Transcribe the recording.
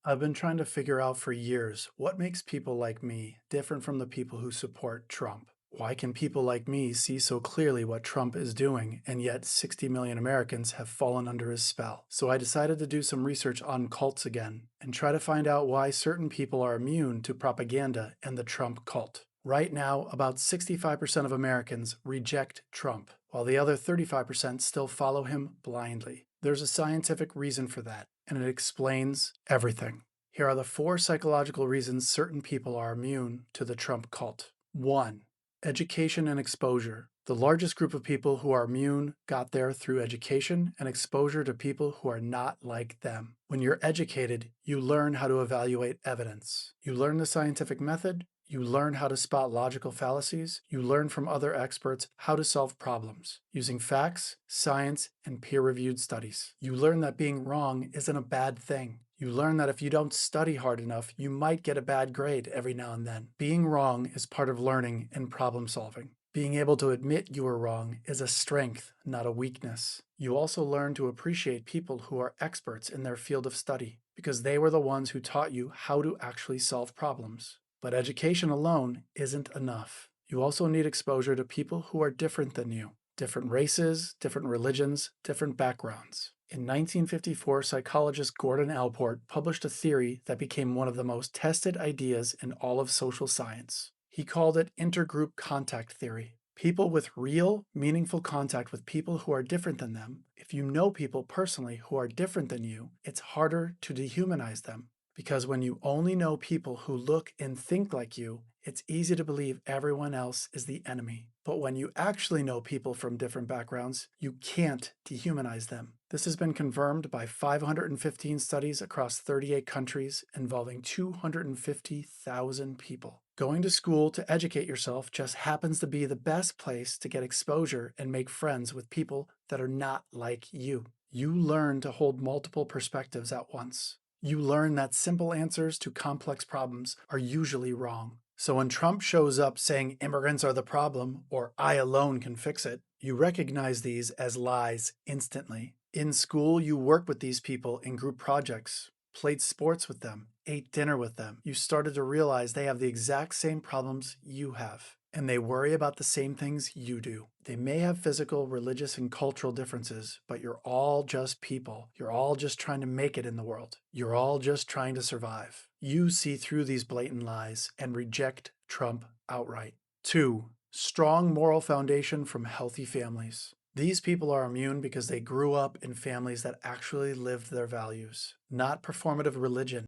I've been trying to figure out for years what makes people like me different from the people who support Trump. Why can people like me see so clearly what Trump is doing, and yet 60 million Americans have fallen under his spell? So I decided to do some research on cults again and try to find out why certain people are immune to propaganda and the Trump cult. Right now, about 65% of Americans reject Trump, while the other 35% still follow him blindly. There's a scientific reason for that, and it explains everything. Here are the 4 psychological reasons certain people are immune to the Trump cult. 1. Education and exposure. The largest group of people who are immune got there through education and exposure to people who are not like them. When you're educated, you learn how to evaluate evidence. You learn the scientific method. You learn how to spot logical fallacies. You learn from other experts how to solve problems using facts, science, and peer-reviewed studies. You learn that being wrong isn't a bad thing. You learn that if you don't study hard enough, you might get a bad grade every now and then. Being wrong is part of learning and problem solving. Being able to admit you are wrong is a strength, not a weakness. You also learn to appreciate people who are experts in their field of study because they were the ones who taught you how to actually solve problems. But education alone isn't enough. You also need exposure to people who are different than you. Different races, different religions, different backgrounds. In 1954, psychologist Gordon Allport published a theory that became one of the most tested ideas in all of social science. He called it intergroup contact theory. People with real, meaningful contact with people who are different than them. If you know people personally who are different than you, it's harder to dehumanize them. Because when you only know people who look and think like you, it's easy to believe everyone else is the enemy. But when you actually know people from different backgrounds, you can't dehumanize them. This has been confirmed by 515 studies across 38 countries involving 250,000 people. Going to school to educate yourself just happens to be the best place to get exposure and make friends with people that are not like you. You learn to hold multiple perspectives at once. You learn that simple answers to complex problems are usually wrong. So when Trump shows up saying immigrants are the problem or I alone can fix it, you recognize these as lies instantly. In school, you work with these people in group projects, played sports with them, ate dinner with them. You started to realize they have the exact same problems you have, and they worry about the same things you do. They may have physical, religious, and cultural differences, but you're all just people. You're all just trying to make it in the world. You're all just trying to survive. You see through these blatant lies and reject Trump outright. 2. Strong moral foundation from healthy families. These people are immune because they grew up in families that actually lived their values, not performative religion.